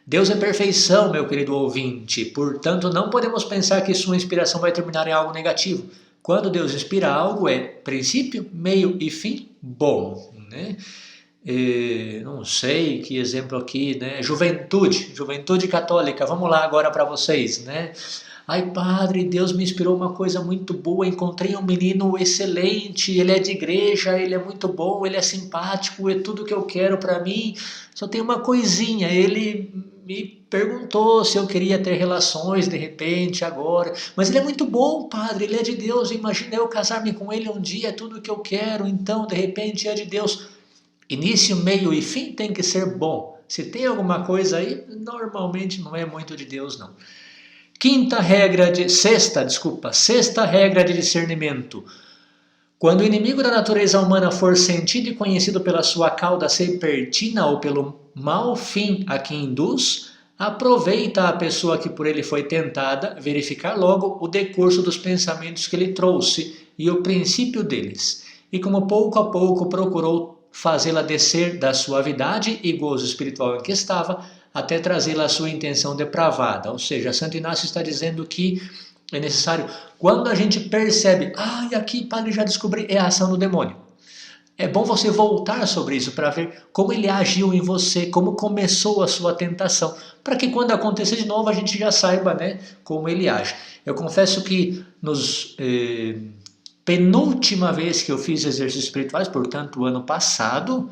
Deus é perfeição, meu querido ouvinte, portanto não podemos pensar que sua inspiração vai terminar em algo negativo. Quando Deus inspira algo é princípio, meio e fim bom, né? Não sei que exemplo aqui, né? Juventude católica, vamos lá agora para vocês, né? Ai, padre, Deus me inspirou uma coisa muito boa, encontrei um menino excelente, ele é de igreja, ele é muito bom, ele é simpático, é tudo que eu quero para mim, só tem uma coisinha, ele me perguntou se eu queria ter relações de repente agora, mas ele é muito bom, padre, ele é de Deus, imagina eu casar-me com ele um dia, é tudo que eu quero, então de repente é de Deus. Início, meio e fim tem que ser bom. Se tem alguma coisa aí, normalmente não é muito de Deus não. Sexta regra de discernimento. Quando o inimigo da natureza humana for sentido e conhecido pela sua cauda serpentina ou pelo mau fim a que induz, aproveita a pessoa que por ele foi tentada verificar logo o decurso dos pensamentos que ele trouxe e o princípio deles, e como pouco a pouco procurou fazê-la descer da suavidade e gozo espiritual em que estava, até trazê-la à sua intenção depravada. Ou seja, Santo Inácio está dizendo que é necessário, quando a gente percebe, aqui, padre, já descobri, é a ação do demônio. É bom você voltar sobre isso para ver como ele agiu em você, como começou a sua tentação, para que quando acontecer de novo a gente já saiba, né, como ele age. Eu confesso que penúltima vez que eu fiz exercícios espirituais, portanto, o ano passado,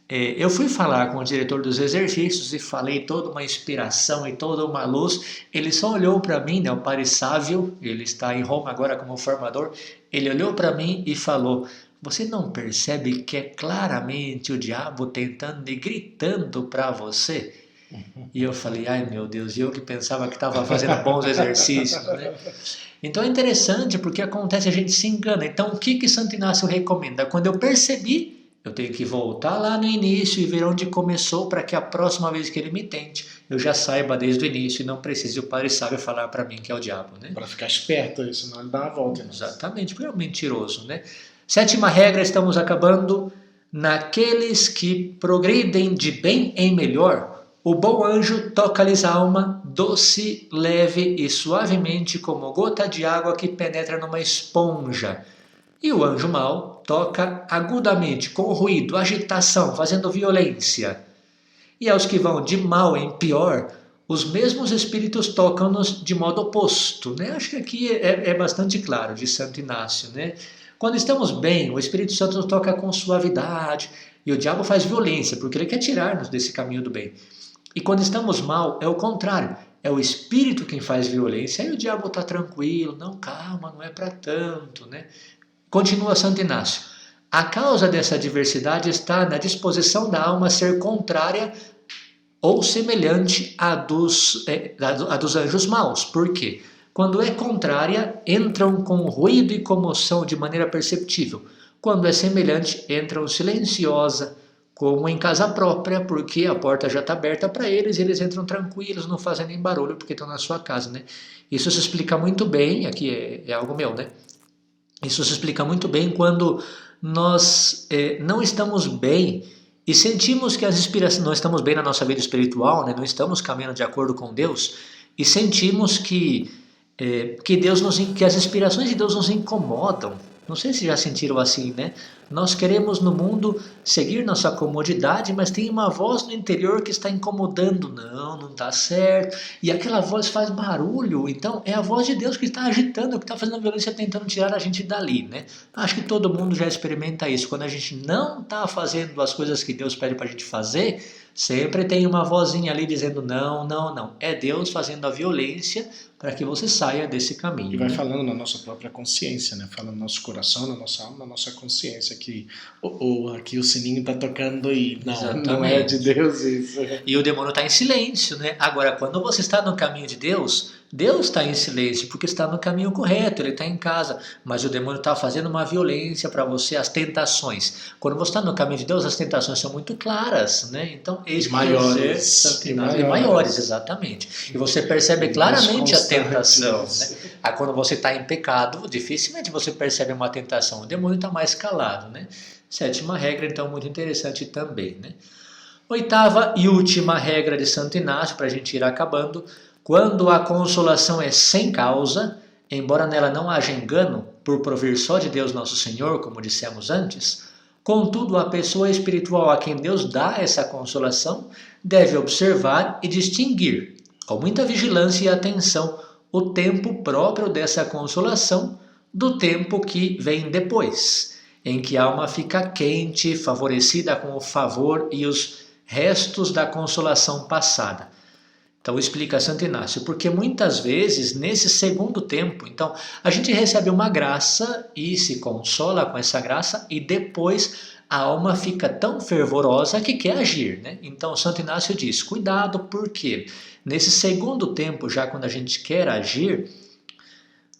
eu fui falar com o diretor dos exercícios e falei toda uma inspiração e toda uma luz. Ele só olhou para mim, né, o Padre Sávio, ele está em Roma agora como formador, ele olhou para mim e falou: você não percebe que é claramente o diabo tentando e gritando para você? E eu falei, ai meu Deus, eu que pensava que estava fazendo bons exercícios, né? Então é interessante porque acontece, a gente se engana. Então o que Santo Inácio recomenda? Quando eu percebi, eu tenho que voltar lá no início e ver onde começou para que a próxima vez que ele me tente, eu já saiba desde o início e não precise o Padre Sábio falar para mim que é o diabo, né? Para ficar esperto aí, senão ele dá uma volta. Né? Exatamente, porque é um mentiroso, né? Sétima regra, estamos acabando. Naqueles que progridem de bem em melhor, o bom anjo toca-lhes a alma, doce, leve e suavemente como gota de água que penetra numa esponja. E o anjo mau toca agudamente, com ruído, agitação, fazendo violência. E aos que vão de mal em pior, os mesmos espíritos tocam-nos de modo oposto. Né? Acho que aqui é bastante claro, de Santo Inácio. Né? Quando estamos bem, o Espírito Santo nos toca com suavidade, e o diabo faz violência, porque ele quer tirar-nos desse caminho do bem. E quando estamos mal, é o contrário. é o espírito quem faz violência. Aí o diabo está tranquilo, não, calma, não é para tanto, né? Continua Santo Inácio. A causa dessa diversidade está na disposição da alma ser contrária ou semelhante à dos anjos maus. Por quê? Quando é contrária, entram com ruído e comoção de maneira perceptível. Quando é semelhante, entram silenciosa, como em casa própria, porque a porta já está aberta para eles e eles entram tranquilos, não fazem nem barulho porque estão na sua casa, né? Isso se explica muito bem, aqui é algo meu, né? Isso se explica muito bem quando nós não estamos bem e sentimos que as inspirações, não estamos bem na nossa vida espiritual, né? Não estamos caminhando de acordo com Deus e sentimos que as inspirações de Deus nos incomodam. Não sei se já sentiram assim, né? Nós queremos no mundo seguir nossa comodidade, mas tem uma voz no interior que está incomodando. Não está certo. E aquela voz faz barulho. Então é a voz de Deus que está agitando, que está fazendo a violência, tentando tirar a gente dali, né? Acho que todo mundo já experimenta isso. Quando a gente não está fazendo as coisas que Deus pede para a gente fazer, sempre tem uma vozinha ali dizendo não. É Deus fazendo a violência para que você saia desse caminho. E vai falando na nossa própria consciência, né? Fala no nosso coração, na nossa alma, na nossa consciência, que aqui o sininho está tocando e não é de Deus isso. E o demônio está em silêncio, né? Agora, quando você está no caminho de Deus, Deus está em silêncio porque está no caminho correto, ele está em casa, mas o demônio está fazendo uma violência para você, as tentações. Quando você está no caminho de Deus, as tentações são muito claras, né? Então, maiores, exatamente. E você percebe claramente a tentação, né? Quando você está em pecado, dificilmente você percebe uma tentação. O demônio está mais calado, né? Sétima regra, então, muito interessante também, né? Oitava e última regra de Santo Inácio, para a gente ir acabando. Quando a consolação é sem causa, embora nela não haja engano, por provir só de Deus nosso Senhor, como dissemos antes, contudo a pessoa espiritual a quem Deus dá essa consolação deve observar e distinguir, com muita vigilância e atenção, o tempo próprio dessa consolação do tempo que vem depois, em que a alma fica quente, favorecida com o favor e os restos da consolação passada. Então explica Santo Inácio, porque muitas vezes nesse segundo tempo, então a gente recebe uma graça e se consola com essa graça e depois a alma fica tão fervorosa que quer agir, né? Então Santo Inácio diz, cuidado, porque nesse segundo tempo, já quando a gente quer agir,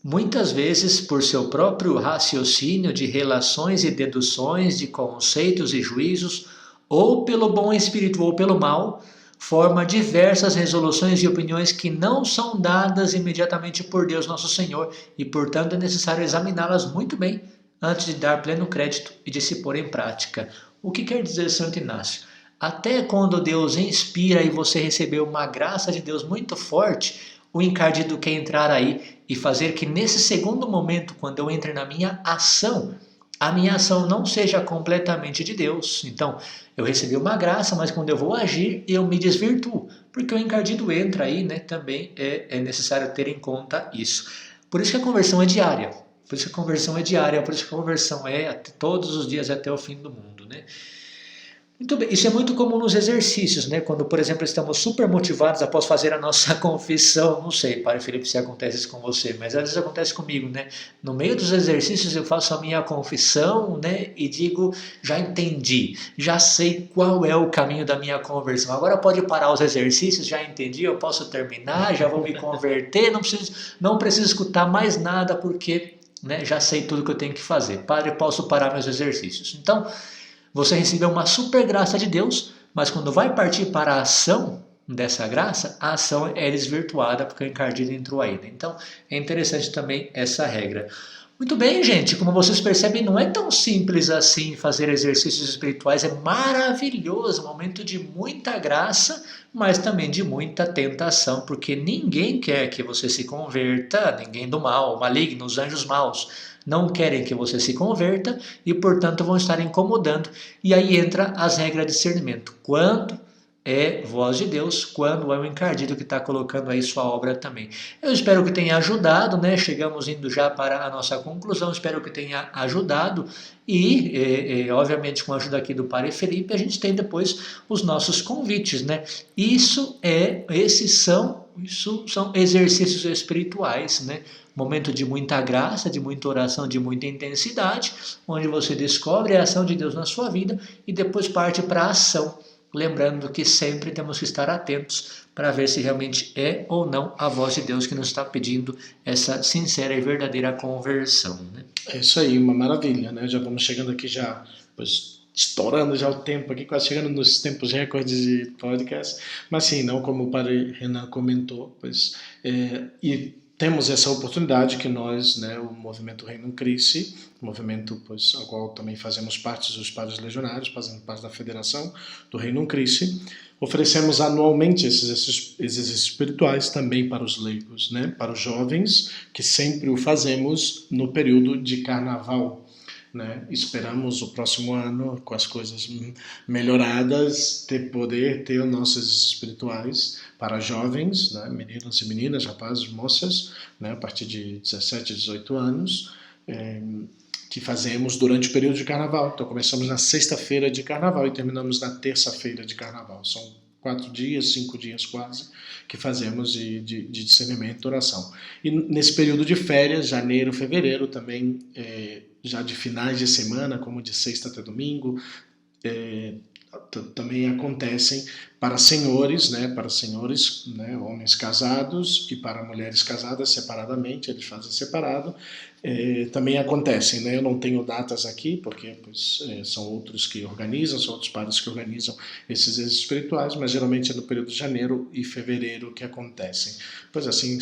muitas vezes por seu próprio raciocínio de relações e deduções, de conceitos e juízos, ou pelo bom espírito ou pelo mal, forma diversas resoluções e opiniões que não são dadas imediatamente por Deus nosso Senhor e, portanto, é necessário examiná-las muito bem antes de dar pleno crédito e de se pôr em prática. O que quer dizer Santo Inácio? Até quando Deus inspira e você recebeu uma graça de Deus muito forte, o encardido quer entrar aí e fazer que nesse segundo momento, quando eu entre na minha ação, a minha ação não seja completamente de Deus. Então, eu recebi uma graça, mas quando eu vou agir, eu me desvirtuo. Porque o encardido entra aí, né? Também é necessário ter em conta isso. Por isso que a conversão é diária. Por isso que a conversão é todos os dias até o fim do mundo, né? Muito bem, isso é muito comum nos exercícios, né? Quando, por exemplo, estamos super motivados após fazer a nossa confissão, não sei, Padre Felipe, se acontece isso com você, mas às vezes acontece comigo, né? No meio dos exercícios eu faço a minha confissão, né? E digo, já entendi, já sei qual é o caminho da minha conversão. Agora pode parar os exercícios, já entendi, eu posso terminar, já vou me converter, não preciso escutar mais nada porque, né, já sei tudo que eu tenho que fazer. Padre, posso parar meus exercícios. Então, você recebeu uma super graça de Deus, mas quando vai partir para a ação dessa graça, a ação é desvirtuada porque o encardido entrou aí, né? Então é interessante também essa regra. Muito bem, gente, como vocês percebem, não é tão simples assim fazer exercícios espirituais, é maravilhoso, um momento de muita graça, mas também de muita tentação, porque ninguém quer que você se converta, ninguém do mal, maligno, os anjos maus, não querem que você se converta e, portanto, vão estar incomodando. E aí entra as regras de discernimento. Quando é voz de Deus, quando é o encardido que está colocando aí sua obra também. Eu espero que tenha ajudado, né? Chegamos indo já para a nossa conclusão, espero que tenha ajudado e, obviamente, com a ajuda aqui do Padre Felipe, a gente tem depois os nossos convites, né? Esses são exercícios espirituais, né? Momento de muita graça, de muita oração, de muita intensidade, onde você descobre a ação de Deus na sua vida e depois parte para a ação. Lembrando que sempre temos que estar atentos para ver se realmente é ou não a voz de Deus que nos está pedindo essa sincera e verdadeira conversão, né? É isso aí, uma maravilha, né? Já vamos chegando aqui já, pois, estourando já o tempo aqui, quase chegando nos tempos recordes de podcast. Mas sim, não como o Padre Renan comentou, pois, e temos essa oportunidade que nós, né, o movimento Reino Christi, movimento pois, ao qual também fazemos parte dos padres legionários, fazendo parte da federação do Reino Christi, oferecemos anualmente esses exercícios espirituais também para os leigos, né, para os jovens, que sempre o fazemos no período de carnaval. Né? Esperamos o próximo ano, com as coisas melhoradas, poder ter os nossos espirituais para jovens, né? Meninos e meninas, rapazes, moças, né? A partir de 17, 18 anos, que fazemos durante o período de carnaval. Então começamos na sexta-feira de carnaval e terminamos na terça-feira de carnaval. São 4 dias, 5 dias quase, que fazemos de discernimento e oração. E nesse período de férias, janeiro, fevereiro, também já de finais de semana, como de sexta até domingo, também acontecem para senhores, né, homens casados, e para mulheres casadas separadamente, eles fazem separado. Também acontecem, né? Eu não tenho datas aqui, porque pois, são outros que organizam, são outros padres que organizam esses exercícios espirituais, mas geralmente é no período de janeiro e fevereiro que acontecem. Pois assim,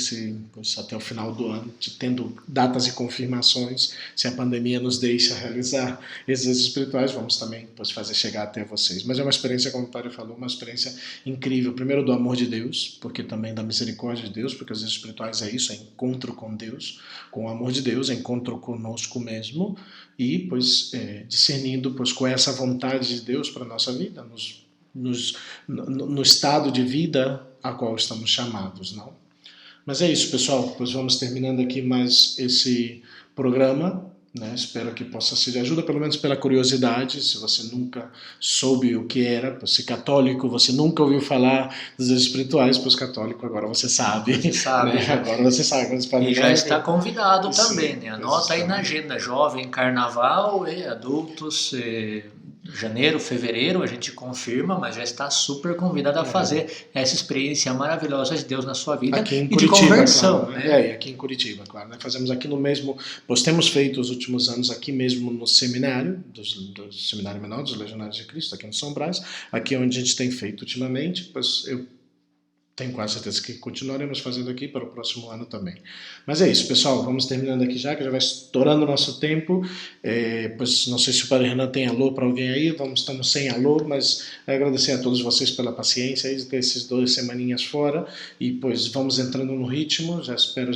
pois, até o final do ano, tendo datas e confirmações, se a pandemia nos deixa realizar exercícios espirituais, vamos também pois, fazer chegar até vocês. Mas é uma experiência, como o Padre falou, uma experiência incrível, primeiro do amor de Deus, porque também da misericórdia de Deus, porque os exercícios espirituais é isso, é encontro com Deus, com o amor de Deus, encontro conosco mesmo e pois discernindo pois qual é essa vontade de Deus para a nossa vida, no estado de vida a qual estamos chamados, não? Mas é isso, pessoal, pois vamos terminando aqui mais esse programa, né? Espero que possa ser de ajuda, pelo menos pela curiosidade, se você nunca soube o que era, por ser católico, você nunca ouviu falar dos espirituais, para os católicos agora você sabe. Você sabe. Né? Agora você sabe. E já está convidado também, né? Anota aí na agenda, jovem, carnaval, adultos, janeiro, fevereiro, a gente confirma, mas já está super convidado a fazer essa experiência maravilhosa de Deus na sua vida aqui em e Curitiba, de conversão. Claro, né? Aqui em Curitiba, claro. Né? Fazemos aqui no mesmo, pois temos feito os últimos anos aqui mesmo no seminário, do Seminário Menor dos Legionários de Cristo, aqui no São Brás, aqui onde a gente tem feito ultimamente, pois eu tenho quase certeza que continuaremos fazendo aqui para o próximo ano também. Mas é isso, pessoal. Vamos terminando aqui já, que já vai estourando o nosso tempo. Pois não sei se o Padre Renan tem alô para alguém aí. Estamos sem alô, mas agradecer a todos vocês pela paciência de ter esses 2 semaninhas fora. E pois vamos entrando no ritmo. Já espero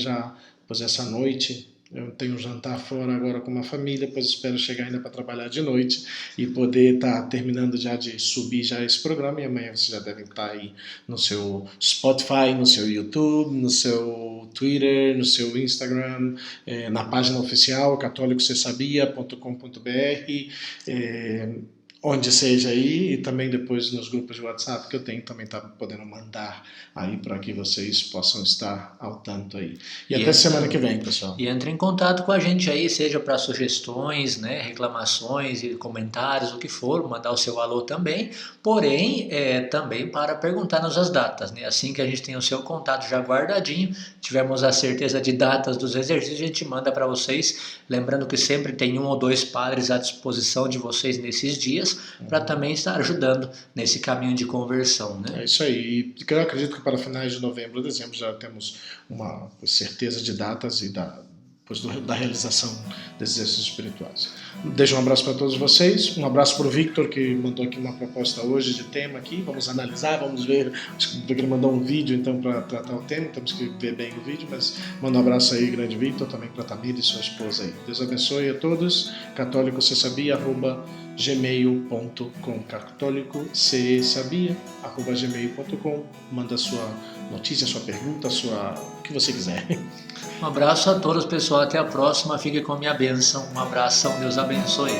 pois essa noite. Eu tenho um jantar fora agora com uma família, pois espero chegar ainda para trabalhar de noite e poder estar terminando já de subir já esse programa. E amanhã vocês já devem estar aí no seu Spotify, no seu YouTube, no seu Twitter, no seu Instagram, na página oficial catolicocesabia.com.br, onde seja aí, e também depois nos grupos de WhatsApp que eu tenho, também tá podendo mandar aí para que vocês possam estar ao tanto aí. E até semana que vem, pessoal. E entre em contato com a gente aí, seja para sugestões, né, reclamações e comentários, o que for, mandar o seu alô também, porém, também para perguntar-nos as datas, né, assim que a gente tem o seu contato já guardadinho, tivermos a certeza de datas dos exercícios, a gente manda para vocês, lembrando que sempre tem 1 ou 2 padres à disposição de vocês nesses dias, para também estar ajudando nesse caminho de conversão, né? É isso aí. E eu acredito que para finais de novembro, dezembro, já temos uma certeza de datas e da realização desses exercícios espirituais. Deixo um abraço para todos vocês, um abraço para o Victor, que mandou aqui uma proposta hoje de tema aqui, vamos analisar, vamos ver, acho que ele mandou um vídeo então para tratar o tema, temos que ver bem o vídeo, mas manda um abraço aí, grande Victor, também para a Tamir e sua esposa aí. Deus abençoe a todos, católicocesabia@gmail.com. gmail.com, católico se sabia, @gmail.com. Manda sua notícia, sua pergunta, o que você quiser. Um abraço a todos, pessoal. Até a próxima. Fique com minha bênção. Um abração. Deus abençoe.